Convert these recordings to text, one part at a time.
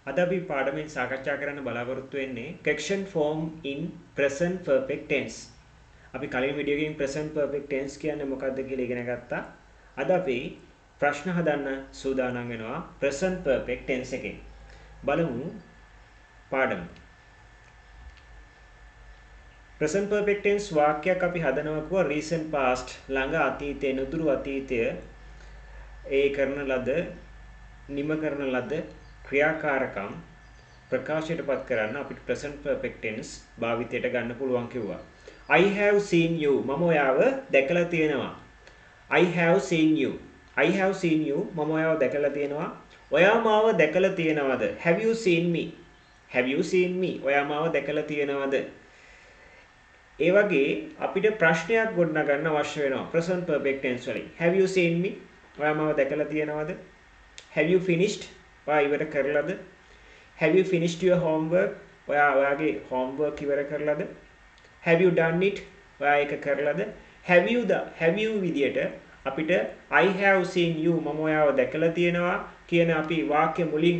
අද අපි පාඩමෙන් සාකච්ඡා කරන්න බලාපොරොත්තු වෙන්නේ question form in present perfect tense. අපි කලින් වීඩියෝ එකකින් present perfect tense කියන්නේ මොකක්ද කියලා ඉගෙන ගත්තා. අද අපි ප්‍රශ්න හදන්න සූදානම් වෙනවා present perfect tense එකෙන්. බලමු පාඩම. present perfect tense වාක්‍යයක් අපි හදනවා කිව්වා recent past ළඟ අතීතයේ නුදුරු අතීතය ඒ කරන ලද නිම කරන ලද ක්‍රියාකාරකම් ප්‍රකාශයටපත් කරන්න අපිට present perfect tense භාවිතයට ගන්න පුළුවන් කිව්වා. I have seen you මම ඔයාව දැකලා තියෙනවා. I have seen you. I have seen you මම ඔයාව දැකලා තියෙනවා. ඔයා මාව දැකලා තියෙනවද? Have you seen me? Have you seen me? ඔයා මාව දැකලා තියෙනවද? ඒ වගේ අපිට ප්‍රශ්නයක් ගොඩනගන්න අවශ්‍ය වෙනවා present perfect tense වලින්. Have you seen me? ඔයා මාව දැකලා තියෙනවද? Have you finished? ඔයා ඉවර කරලාද? Have you finished your homework? ඔයාගේ homework ඉවර කරලාද? Have you done it? ඔයා ඒක කරලාද? Have you විදියට අපිට I have seen you මම ඔයාව දැකලා තියෙනවා කියන අපි වාක්‍ය මුලින්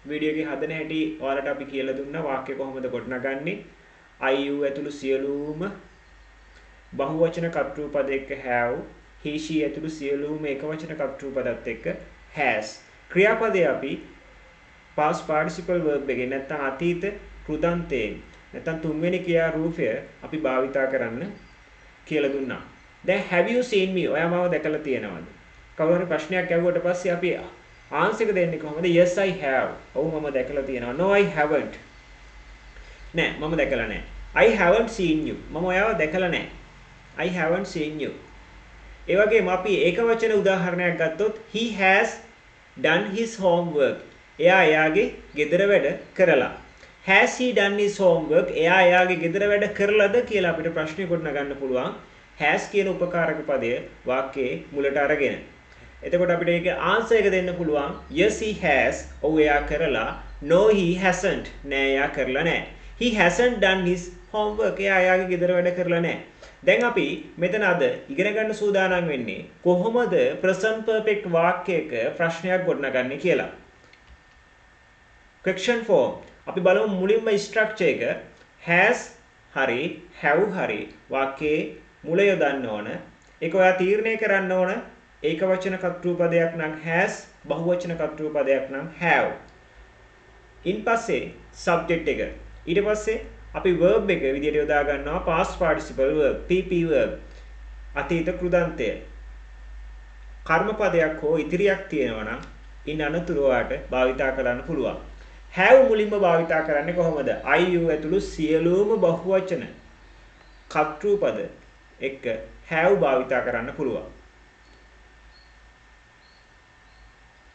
වීඩියෝ එකේ හදන හැටි ඔයාලට අපි කියලා දුන්නා වාක්‍ය කොහොමද ගොඩනගන්නේ? I you ඇතුළු සියලුම බහුවචන කර්තෘ පද එක්ක have, he she ඇතුළු සියලුම ඒකවචන කර්තෘ පදත් එක්ක has. ක්‍රියාපදේ අපි past participle verb එකේ නැත්නම් අතීත කෘදන්තයෙන් නැත්නම් තුන්වෙනි ක්‍රියා රූපය අපි භාවිතා කරන්න කියලා දුන්නා. දැන් have you seen me? ඔයා මාව දැකලා තියෙනවද? කවුරු හරි ප්‍රශ්නයක් ඇහුවට පස්සේ අපි ආන්සර් එක දෙන්නේ කොහොමද? Yes I have. ඔව් මම දැකලා තියෙනවා. No I haven't. නෑ මම දැකලා නෑ. I haven't seen you. මම ඔයාව දැකලා නෑ. I haven't seen you. ඒ වගේම අපි ඒකවචන උදාහරණයක් ගත්තොත් he has done his homework. එයාගේ ගෙදර වැඩ කරලා. Has he done his homework? එයාගේ ගෙදර වැඩ කරලාද කියලා අපිට ප්‍රශ්නේ ගොඩනගන්න පුළුවන්. has කියන උපකාරක පදය වාක්‍යයේ මුලට අරගෙන. එතකොට අපිට ඒකේ ආන්සර් එක දෙන්න පුළුවන්. Yes he has. ඔව් එයා කරලා. No he hasn't. නෑ එයා කරලා නෑ. He hasn't done his homework. එයාගේ ගෙදර වැඩ කරලා නෑ. දැන් අපි මෙතන අද ඉගෙන ගන්න සූදානම් වෙන්නේ කොහොමද present perfect වාක්‍යයක ප්‍රශ්නයක් ගොඩනගන්නේ කියලා. question form අපි බලමු මුලින්ම structure එක has හරි have හරි වාක්‍යයේ මුල යොදන්න ඕන. ඒක ඔයා තීරණය කරන්න ඕන. ඒකවචන කර්තෘ පදයක් නම් has, බහුවචන කර්තෘ පදයක් නම් have. ඉන්පස්සේ subject එක. ඊට පස්සේ අපි verb එක විදිහට යොදා ගන්නවා past participle verb pp verb අතීත කෘදන්තය කර්ම පදයක් හෝ ඉදිරියක් තියෙනවා නම් ඉන් අනතුරු වාට භාවිතා කරන්න පුළුවන් have මුලින්ම භාවිතා කරන්නේ කොහොමද I you ඇතුළු සියලුම බහුවචන කර්තෘ පද එක්ක have භාවිතා කරන්න පුළුවන්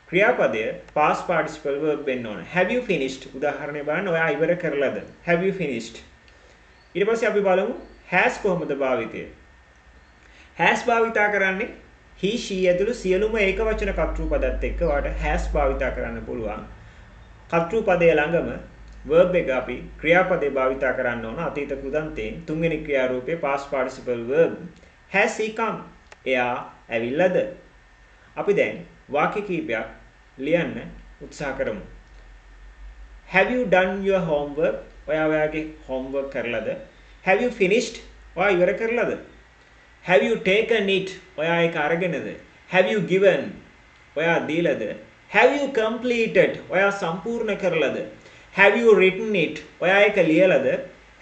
ක්‍රියාපදය past participle verb වෙන්න ඕන. Have you finished? උදාහරණයක් බලන්න ඔයා ඉවර කරලාද? Have you finished? ඊට පස්සේ අපි බලමු has කොහොමද භාවිතය? has භාවිතා කරන්නේ he she ඇතුළු සියලුම ඒකවචන කර්තෘ පදත් එක්ක ඔයාට has භාවිතා කරන්න පුළුවන්. කර්තෘ පදයේ ළඟම verb එක අපි ක්‍රියාපදේ භාවිතා කරන්න ඕන අතීත කෘදන්තයෙන් තුන්වෙනි ක්‍රියාරූපේ past participle verb has he come? එයා ඇවිල්ලාද? අපි දැන් වාක්‍ය කීපයක් ලියන්න උත්සාහ කරමු. Have you done your homework? ඔයාගේ homework කරලාද? Have you finished? ඔයා ඉවර කරලාද? Have you taken it? ඔයා ඒක අරගෙනද? Have you given? ඔයා දීලාද? Have you completed? ඔයා සම්පූර්ණ කරලාද? Have you written it? ඔයා ඒක ලියලාද?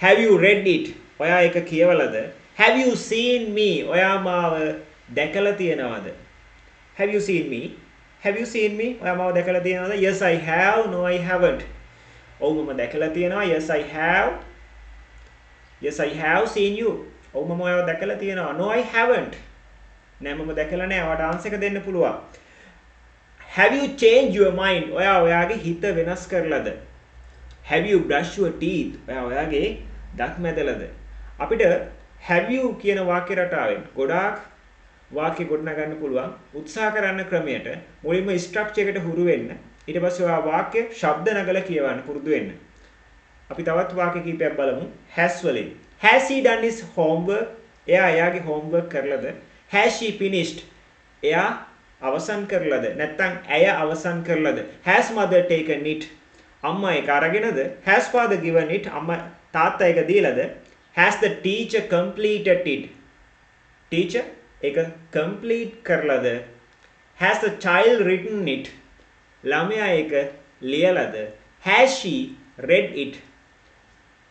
Have you read it? ඔයා ඒක කියවලාද? Have you seen me? ඔයා මාව දැකලා තියෙනවද? Have you seen me? Have you seen me? ඔයා මාව දැකලා තියෙනවද? Yes I have. No I haven't. ඔව් මම දැකලා තියෙනවා. Yes I have. Yes I have seen you. ඔව් මම ඔයාව දැකලා තියෙනවා. No I haven't. නෑ මම දැකලා නෑ. ඔයාට ආන්සර් එක දෙන්න පුළුවන්. Have you changed your mind? ඔයාගේ හිත වෙනස් කරලාද? Have you brushed your teeth? ඔයාගේ දත් මැදලාද? අපිට have you කියන වාක්‍ය රටාවෙන් ගොඩාක් වාක්‍ය ගොඩනගන්න පුළුවන් උත්සාහ කරන්න ක්‍රමයට මුලින්ම ස්ට්‍රක්චර් එකට හුරු වෙන්න ඊට පස්සේ ඔයා වාක්‍ය ශබ්ද නගලා කියවන්න පුරුදු වෙන්න අපි තවත් වාක්‍ය කීපයක් බලමු has වලින් has he done his homework එයාගේ homework කරලාද has she finished එයා අවසන් කරලාද නැත්නම් ඇය අවසන් කරලාද has mother taken it අම්මා ඒක අරගෙනද? Has father given it? අම්මා තාත්තා ඒක දීලාද? Has the teacher completed it? Teacher ඒක complete කරලාද? Has the child written it? ළමයා ඒක ලියලාද? Has she read it?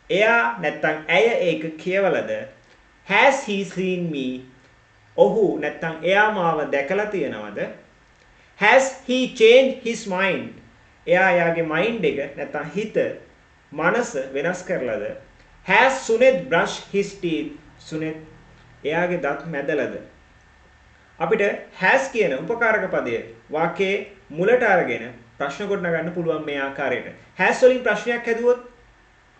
එයා නැත්තම් ඇය ඒක කියවලාද? Has he seen me? ඔහු නැත්තම් එයා මාව දැකලා තියෙනවද? Has he changed his mind? එයා එයාගේ mind එක නැත්තම් හිත මනස වෙනස් කරලාද? Has Sunet brushed his teeth? Sunet එයාගේ දත් මැදලාද? අපිට has කියන උපකාරක පදය වාක්‍යයේ මුලට අරගෙන ප්‍රශ්න ගොඩනගා ගන්න පුළුවන් මේ ආකාරයට. has වලින් ප්‍රශ්නයක් හැදුවොත්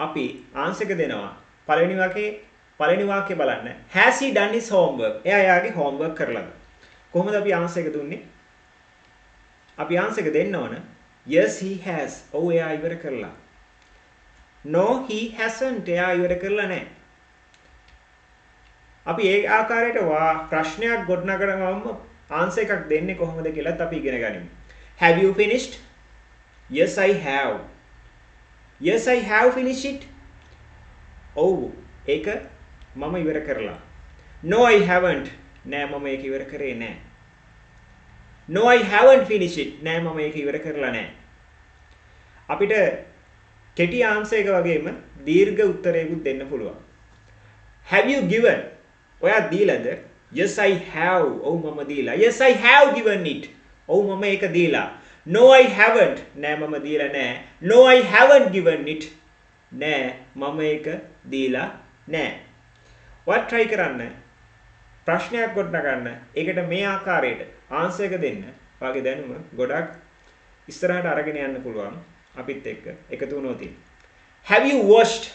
අපි ආන්සර් එක දෙනවා. පළවෙනි වාක්‍යය බලන්න. has he done his homework? එයා එයාගේ homework කරලාද? කොහොමද අපි ආන්සර් එක දුන්නේ? අපි ආන්සර් එක දෙන්න ඕන. yes he has. ඔව් එයා ඉවර කරලා. no he hasn't. එයා ඉවර කරලා නැහැ. අපි ඒ ආකාරයට ප්‍රශ්නයක් ගොඩනගනවාම ආන්සර් එකක් දෙන්නේ කොහොමද කියලාත් අපි ඉගෙන ගනිමු. Have you finished? Yes I have. Yes I have finished it. ඔව් ඒක මම ඉවර කරලා. No I haven't. නෑ මම ඒක ඉවර කරේ නෑ. No I haven't finished it. නෑ මම ඒක ඉවර කරලා නෑ. අපිට කෙටි ආන්සර් එක වගේම දීර්ඝ උත්තරයකුත් දෙන්න පුළුවන්. Have you given? ඔයා දීලාද? Yes I have. ඔව් මම දීලා. Yes I have given it. ඔව් මම ඒක දීලා. No I haven't. නෑ මම දීලා නෑ. No I haven't given it. නෑ මම ඒක දීලා නෑ. ඔයා try කරන්න. ප්‍රශ්නයක් ගොඩනගන්න. ඒකට මේ ආකාරයට ආන්සර් එක දෙන්න. ඔයාගේ දැනුම ගොඩක් ඉස්සරහට අරගෙන යන්න පුළුවන්. අපිත් එක්ක එකතු වුණොත්. Have you washed?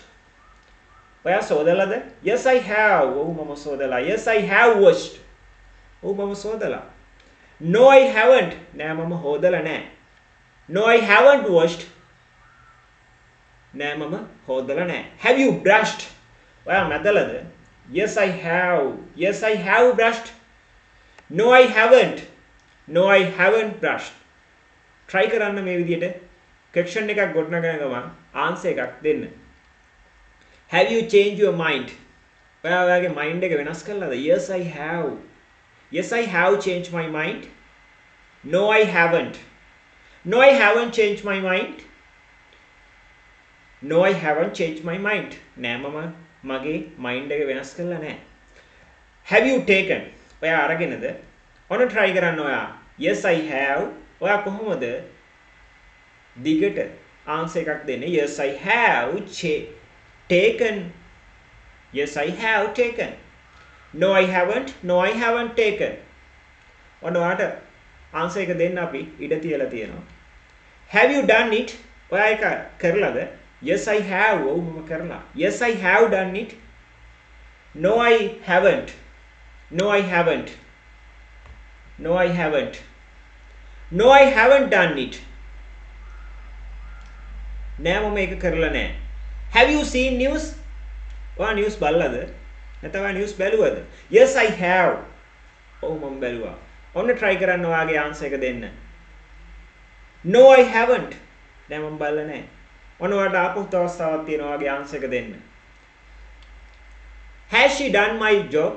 ඔයා සෝදලාද? Yes I have. ඔව් මම සෝදලා. Yes I have washed. ඔව් මම සෝදලා. No I haven't. නෑ මම හොදලා නෑ. No I haven't washed. නෑ මම හොදලා නෑ. Have you brushed? ඔයා මැදලාද? Yes I have. Yes I have brushed. No I haven't. No I haven't brushed. try කරන්න මේ විදිහට question එකක් ගොඩනගන ගමන් answer එකක් දෙන්න. Have you changed your mind? ඔයා ඔයාගේ mind එක වෙනස් කළාද? Yes I have. Yes I have changed my mind. No I haven't. No I haven't changed my mind. No I haven't changed my mind. නෑ මම මගේ mind එක වෙනස් කළා නෑ. Have you taken? ඔයා අරගෙනද? ඔන්න try කරන්න ඔයා. Yes I have. ඔයා කොහොමද දිගට answer එකක් දෙන්නේ? Yes I have taken. Yes I have taken. No I haven't. No I haven't taken. ඔන්න ඔයාට answer එක දෙන්න අපි ඉඩ තියලා තියෙනවා. Have you done it? ඔයා ඒක කරලාද? Yes I have. ඔව් මම කරලා. Yes I have done it. No I haven't. No I haven't. No I haven't. No I haven't done it. නෑ මම ඒක කරලා නෑ. Have you seen news? ඔයා news බලලාද? නැත්නම් ඔයා news බැලුවද? Yes I have. ඔව් මම බැලුවා. ඔන්න try කරන්න ඔයාගේ answer එක දෙන්න. No I haven't. නෑ මම බලලා නෑ. ඔන්න ඔයාට ආපහු අවස්ථාවක් තියෙනවා ඔයාගේ answer එක දෙන්න. Has she done my job?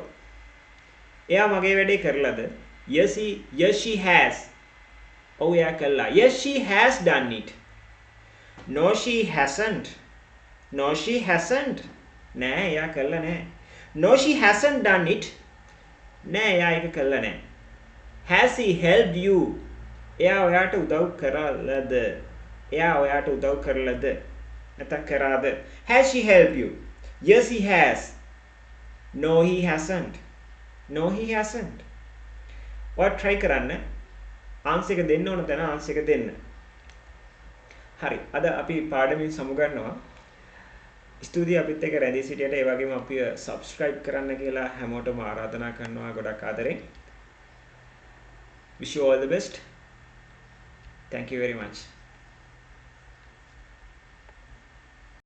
එයා මගේ වැඩේ කරලාද? Yes she has. ඔව් එයා කළා. Yes she has done it. No she hasn't. No she hasn't. නෑ එයා කළා නෑ. No she hasn't done it. නෑ එයා ඒක කළා නෑ. Has he helped you? එයා ඔයාට උදව් කරලාද? එයා ඔයාට උදව් කරලාද? නැත්නම් කරාද? Has she helped you? Yes he has. No he hasn't. No he hasn't. ඔයා try කරන්න. answer එක දෙන්න ඕන තැන answer එක දෙන්න. හරි. අද අපි පාඩමින් සමුගන්නවා. ස්තුතියි අපිත් එක්ක රැඳී සිටියට. ඒ වගේම අපිව subscribe කරන්න කියලා හැමෝටම ආරාධනා කරනවා ගොඩක් ආදරෙන්. Wish you all the best. Thank you very much.